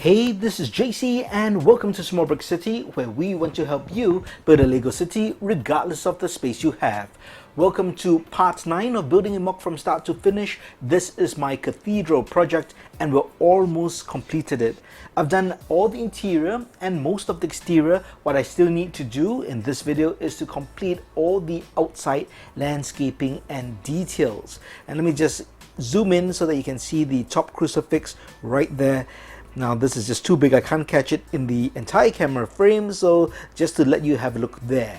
Hey, this is JC and welcome to Small Brick City, where we want to help you build a Lego city regardless of the space you have. Welcome to part 9 of building a MOC from start to finish. This is my Cathedral project and we're almost completed it. I've done all the interior and most of the exterior. What I still need to do in this video is to complete all the outside landscaping and details. And let me just zoom in so that you can see the top crucifix right there. Now this is just too big, I can't catch it in the entire camera frame, so just to let you have a look there.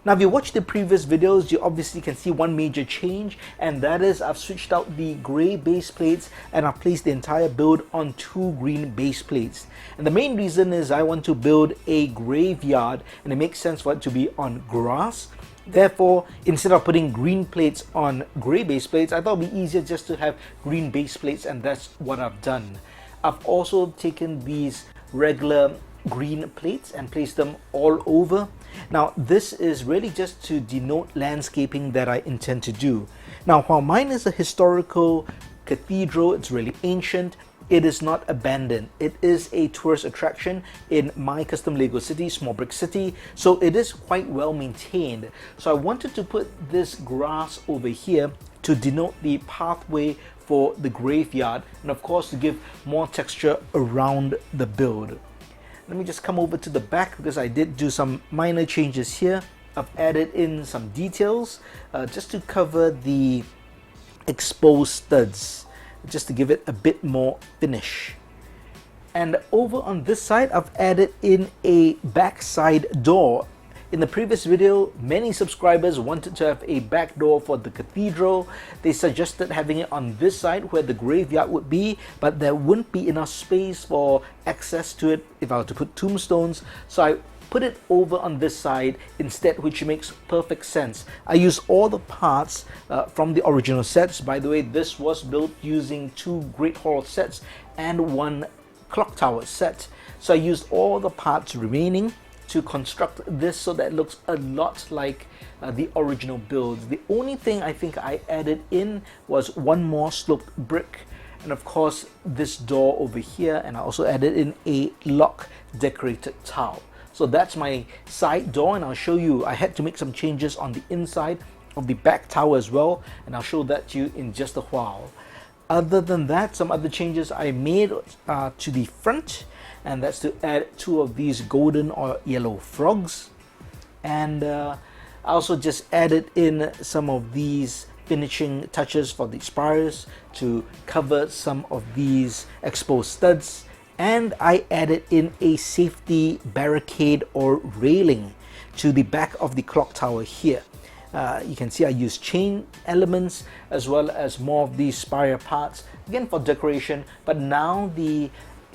Now if you watched the previous videos, you obviously can see one major change, and that is I've switched out the grey base plates and I've placed the entire build on 2 green base plates. And the main reason is I want to build a graveyard and it makes sense for it to be on grass. Therefore, instead of putting green plates on grey base plates, I thought it would be easier just to have green base plates, and that's what I've done. I've also taken these regular green plates and placed them all over. Now this is really just to denote landscaping that I intend to do. Now while mine is a historical cathedral, it's really ancient, it is not abandoned. It is a tourist attraction in my custom Lego city, Small Brick City, so it is quite well maintained. So I wanted to put this grass over here to denote the pathway for the graveyard, and of course to give more texture around the build. Let me just come over to the back because I did do some minor changes here. I've added in some details just to cover the exposed studs, just to give it a bit more finish. And over on this side, I've added in a backside door. In the previous video, many subscribers wanted to have a back door for the cathedral. They suggested having it on this side where the graveyard would be, but there wouldn't be enough space for access to it if I were to put tombstones. So I put it over on this side instead, which makes perfect sense. I used all the parts from the original sets. By the way, this was built using 2 Great Hall sets and 1 Clock Tower set. So I used all the parts remaining to construct this so that it looks a lot like the original builds. The only thing I think I added in was 1 more sloped brick, and of course this door over here, and I also added in a lock decorated tile. So that's my side door, and I'll show you, I had to make some changes on the inside of the back tower as well, and I'll show that to you in just a while. Other than that, some other changes I made to the front, and that's to add 2 of these golden or yellow frogs. And I also just added in some of these finishing touches for the spires to cover some of these exposed studs. And I added in a safety barricade or railing to the back of the clock tower here. You can see I used chain elements as well as more of these spire parts, again for decoration. But now the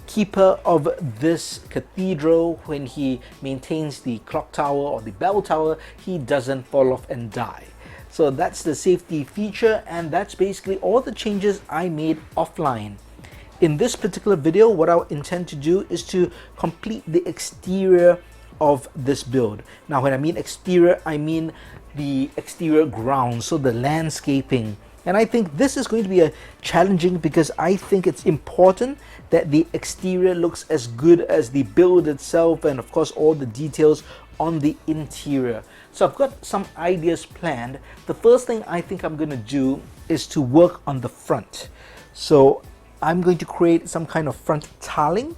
keeper of this cathedral, when he maintains the clock tower or the bell tower, he doesn't fall off and die. So that's the safety feature, and that's basically all the changes I made offline. In this particular video, what I intend to do is to complete the exterior of this build. Now when I mean exterior, I mean the exterior grounds, so the landscaping. And I think this is going to be challenging because I think it's important that the exterior looks as good as the build itself, and of course all the details on the interior. So I've got some ideas planned. The first thing I think I'm going to do is to work on the front. So I'm going to create some kind of front tiling,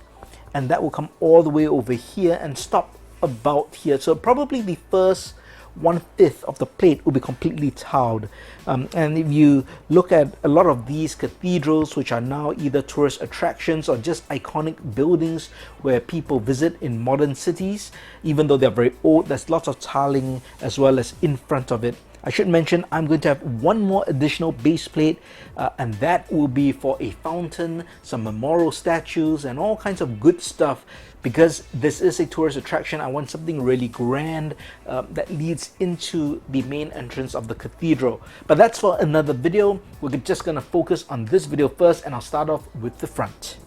and that will come all the way over here and stop about here. So probably the first 1/5 of the plate will be completely tiled. And if you look at a lot of these cathedrals, which are now either tourist attractions or just iconic buildings where people visit in modern cities, even though they're very old, there's lots of tiling as well as in front of it. I should mention I'm going to have 1 more additional base plate, and that will be for a fountain, some memorial statues, and all kinds of good stuff. Because this is a tourist attraction, I want something really grand that leads into the main entrance of the cathedral. But that's for another video. We're just going to focus on this video first, and I'll start off with the front.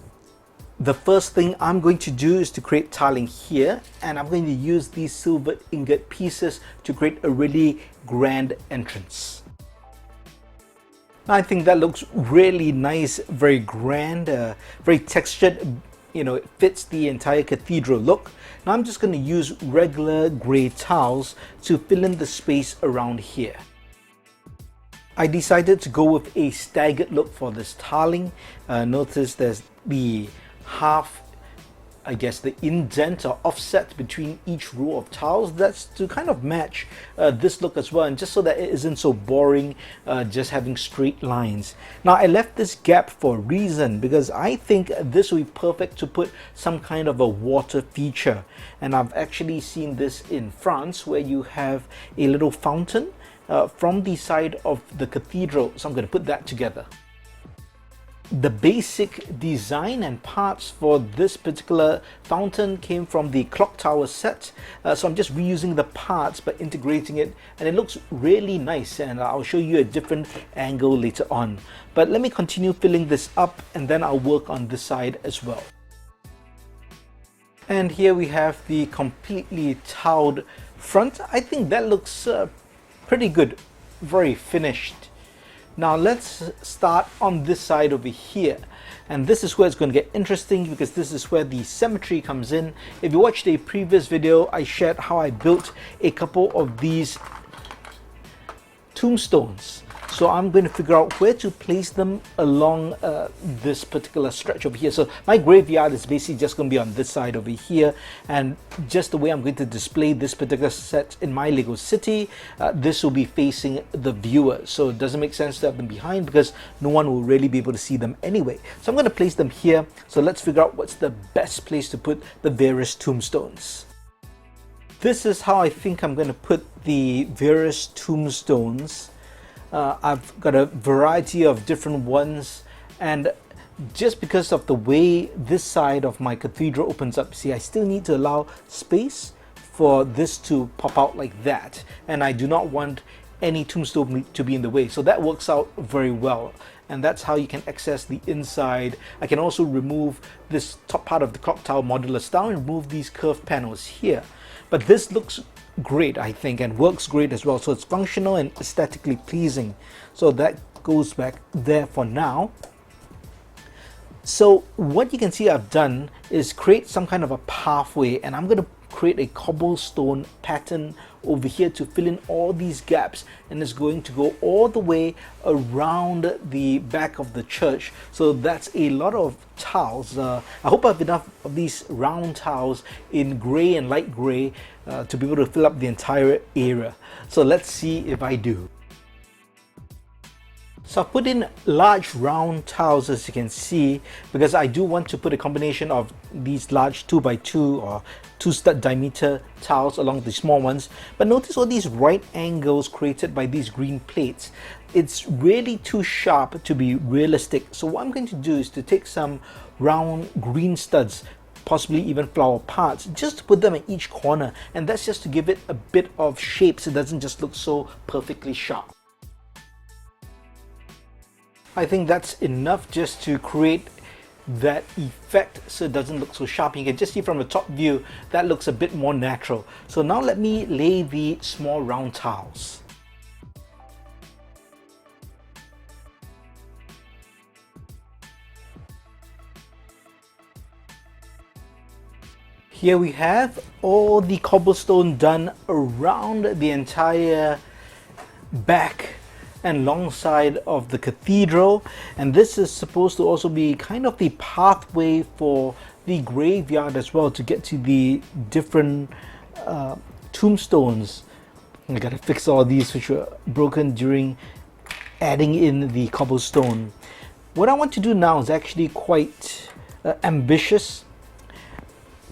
The first thing I'm going to do is to create tiling here, and I'm going to use these silver ingot pieces to create a really grand entrance. I think that looks really nice, very grand, very textured. it fits the entire cathedral look. Now I'm just going to use regular grey tiles to fill in the space around here. I decided to go with a staggered look for this tiling. Notice there's the half, I guess, the indent or offset between each row of tiles. That's to kind of match this look as well, and just so that it isn't so boring just having straight lines. Now I left this gap for a reason, because I think this will be perfect to put some kind of a water feature, and I've actually seen this in France where you have a little fountain from the side of the cathedral, so I'm going to put that together. The basic design and parts for this particular fountain came from the clock tower set, so I'm just reusing the parts but integrating it, and it looks really nice, and I'll show you a different angle later on. But let me continue filling this up, and then I'll work on this side as well. And here we have the completely tiled front. I think that looks pretty good, very finished. Now let's start on this side over here, and this is where it's going to get interesting, because this is where the cemetery comes in. If you watched a previous video, I shared how I built a couple of these tombstones. So I'm going to figure out where to place them along this particular stretch over here. So my graveyard is basically just going to be on this side over here, and just the way I'm going to display this particular set in my Lego city, this will be facing the viewer. So it doesn't make sense to have them behind, because no one will really be able to see them anyway. So I'm going to place them here. So let's figure out what's the best place to put the various tombstones. This is how I think I'm going to put the various tombstones. I've got a variety of different ones, and just because of the way this side of my cathedral opens up, see, I still need to allow space for this to pop out like that, and I do not want any tombstone to be in the way, so that works out very well. And that's how you can access the inside. I can also remove this top part of the clock tower modular style and remove these curved panels here. But this looks great, I think, and works great as well. So it's functional and aesthetically pleasing. So that goes back there for now. So what you can see I've done is create some kind of a pathway, and I'm going to create a cobblestone pattern over here to fill in all these gaps, and it's going to go all the way around the back of the church. So that's a lot of tiles. I hope I have enough of these round tiles in grey and light grey to be able to fill up the entire area. So let's see if I do. So I put in large round tiles, as you can see, because I do want to put a combination of these large 2x2 or 2 stud diameter tiles along the small ones. But notice all these right angles created by these green plates. It's really too sharp to be realistic. So what I'm going to do is to take some round green studs, possibly even flower parts, just to put them in each corner, and that's just to give it a bit of shape so it doesn't just look so perfectly sharp. I think that's enough just to create that effect so it doesn't look so sharp. You can just see from the top view that looks a bit more natural. So now let me lay the small round tiles. Here we have all the cobblestone done around the entire back and long side of the cathedral, and this is supposed to also be kind of the pathway for the graveyard as well to get to the different tombstones. I gotta fix all these which were broken during adding in the cobblestone. What I want to do now is actually quite ambitious.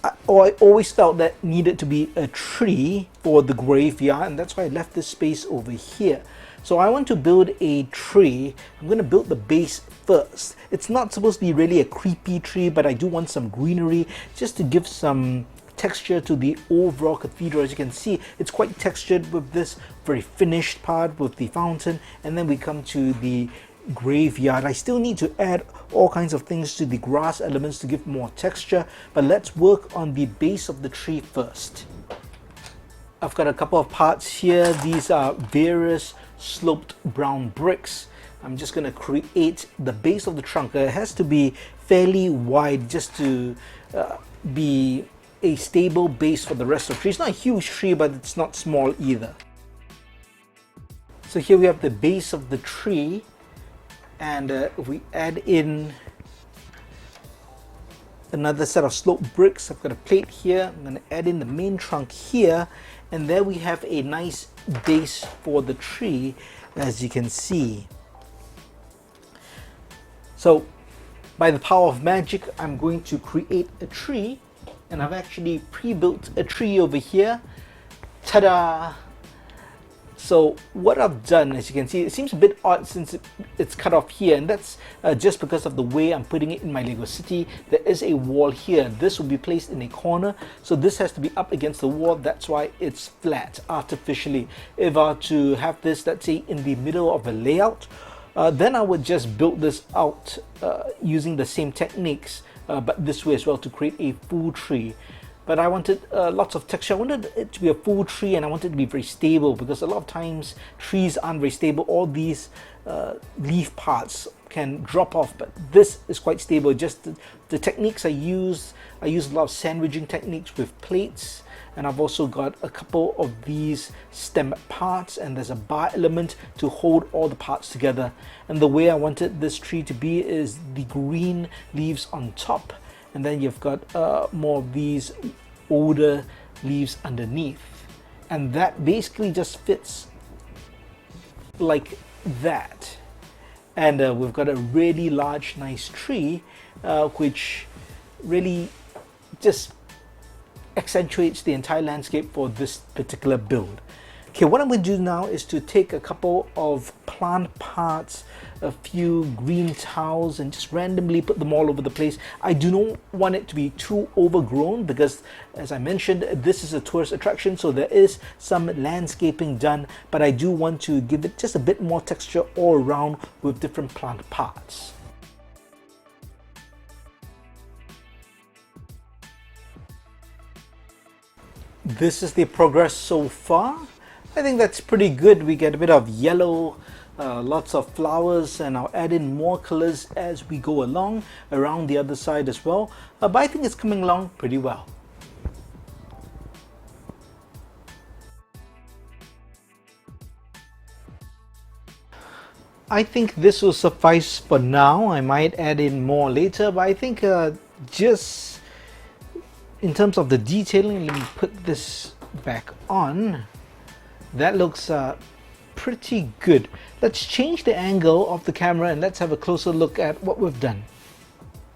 I always felt that needed to be a tree for the graveyard, and that's why I left this space over here. So I want to build a tree. I'm going to build the base first. It's not supposed to be really a creepy tree, but I do want some greenery just to give some texture to the overall cathedral. As you can see, it's quite textured with this very finished part with the fountain, and then we come to the graveyard. I still need to add all kinds of things to the grass elements to give more texture, but let's work on the base of the tree first. I've got a couple of parts here. These are various sloped brown bricks. I'm just going to create the base of the trunk. It has to be fairly wide just to be a stable base for the rest of the tree. It's not a huge tree, but it's not small either. So here we have the base of the tree, and if we add in another set of slope bricks, I've got a plate here, I'm going to add in the main trunk here, and there we have a nice base for the tree, as you can see. So by the power of magic, I'm going to create a tree, and I've actually pre-built a tree over here. Ta-da! So what I've done, as you can see, it seems a bit odd since it's cut off here, and that's just because of the way I'm putting it in my Lego city. There is a wall here. This will be placed in a corner, so this has to be up against the wall. That's why it's flat artificially. If I were to have this, let's say, in the middle of a layout, then I would just build this out using the same techniques, but this way as well, to create a full tree. But I wanted lots of texture. I wanted it to be a full tree, and I wanted it to be very stable, because a lot of times trees aren't very stable. All these leaf parts can drop off, but this is quite stable. Just the techniques I use a lot of sandwiching techniques with plates, and I've also got a couple of these stem parts, and there's a bar element to hold all the parts together. And the way I wanted this tree to be is the green leaves on top, and then you've got more of these older leaves underneath, and that basically just fits like that. And we've got a really large, nice tree, which really just accentuates the entire landscape for this particular build. Okay, what I'm going to do now is to take a couple of plant parts, a few green towels, and just randomly put them all over the place. I do not want it to be too overgrown, because, as I mentioned, this is a tourist attraction, so there is some landscaping done, but I do want to give it just a bit more texture all around with different plant parts. This is the progress so far. I think that's pretty good. We get a bit of yellow, lots of flowers, and I'll add in more colors as we go along around the other side as well. But I think it's coming along pretty well. I think this will suffice for now. I might add in more later, but I think just in terms of the detailing, let me put this back on. That looks pretty good. Let's change the angle of the camera, and let's have a closer look at what we've done.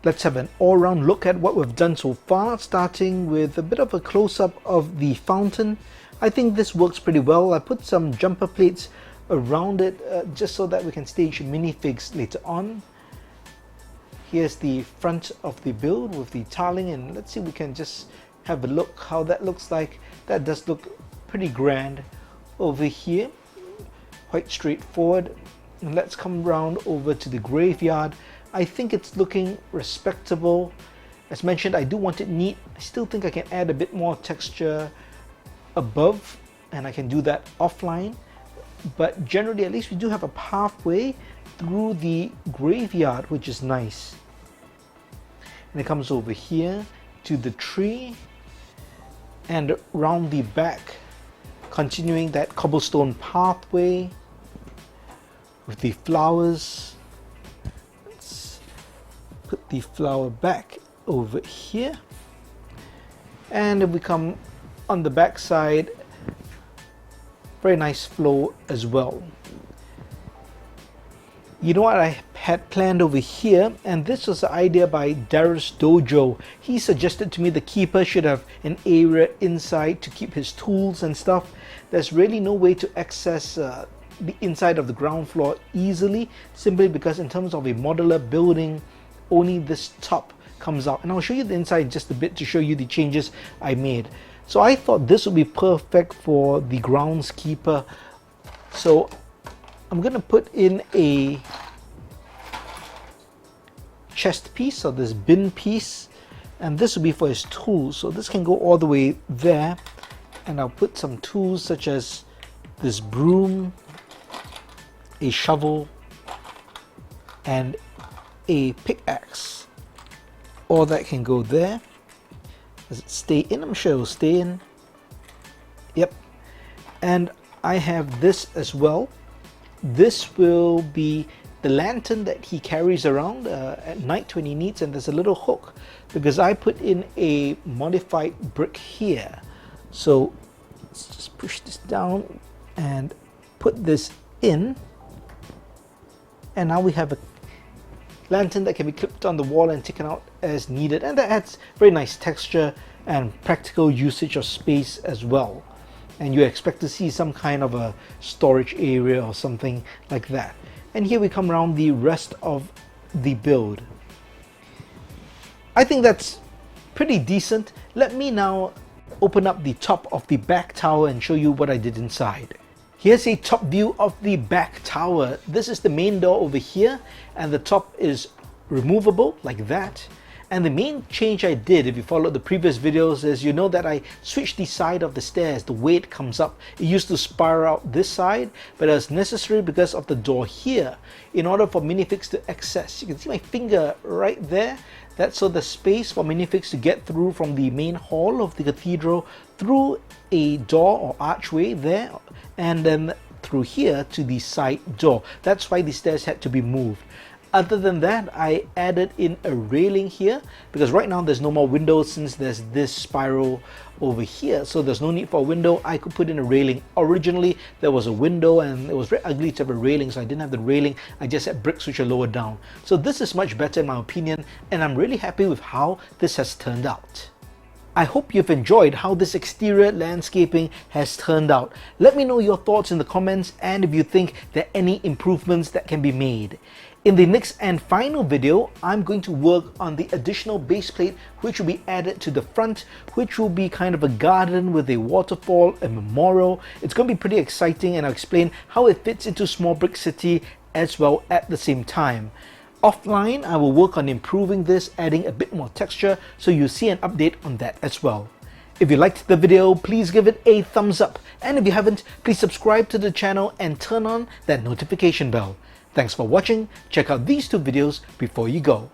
Let's have an all-round look at what we've done so far, starting with a bit of a close-up of the fountain. I think this works pretty well. I put some jumper plates around it just so that we can stage minifigs later on. Here's the front of the build with the tiling, and let's see if we can just have a look how that looks like. That does look pretty grand. Over here, quite straightforward. And let's come round over to the graveyard. I think it's looking respectable. As mentioned, I do want it neat. I still think I can add a bit more texture above, and I can do that offline. But generally, at least we do have a pathway through the graveyard, which is nice. And it comes over here to the tree and round the back, continuing that cobblestone pathway with the flowers. Let's put the flower back over here, and if we come on the back side, very nice flow as well. You know what I had planned over here, and this was an idea by Darius Dojo. He suggested to me the keeper should have an area inside to keep his tools and stuff. There's really no way to access the inside of the ground floor easily, simply because in terms of a modular building, only this top comes out. And I'll show you the inside just a bit to show you the changes I made. So I thought this would be perfect for the groundskeeper. So I'm going to put in a chest piece, or this bin piece, and this will be for his tools. So this can go all the way there, and I'll put some tools such as this broom, a shovel, and a pickaxe. All that can go there. Does it stay in? I'm sure it will stay in. Yep. And I have this as well. This will be the lantern that he carries around at night when he needs, and there's a little hook because I put in a modified brick here. So let's just push this down and put this in, and now we have a lantern that can be clipped on the wall and taken out as needed, and that adds very nice texture and practical usage of space as well. And you expect to see some kind of a storage area or something like that. And here we come around the rest of the build. I think that's pretty decent. Let me now open up the top of the back tower and show you what I did inside. Here's a top view of the back tower. This is the main door over here, and the top is removable like that. And the main change I did, if you followed the previous videos, is you know that I switched the side of the stairs, the way it comes up. It used to spiral out this side, but it was necessary because of the door here, in order for minifigs to access. You can see my finger right there. That's so the space for minifigs to get through from the main hall of the cathedral through a door or archway there, and then through here to the side door. That's why the stairs had to be moved. Other than that, I added in a railing here because right now there's no more windows since there's this spiral over here, so there's no need for a window. I could put in a railing. Originally there was a window and it was very ugly to have a railing, so I didn't have the railing. I just had bricks which are lower down. So this is much better in my opinion, and I'm really happy with how this has turned out. I hope you've enjoyed how this exterior landscaping has turned out. Let me know your thoughts in the comments and if you think there are any improvements that can be made. In the next and final video, I'm going to work on the additional base plate which will be added to the front, which will be kind of a garden with a waterfall, a memorial. It's going to be pretty exciting, and I'll explain how it fits into Small Brick City as well at the same time. Offline, I will work on improving this, adding a bit more texture, so you'll see an update on that as well. If you liked the video, please give it a thumbs up, and if you haven't, please subscribe to the channel and turn on that notification bell. Thanks for watching. Check out these two videos before you go.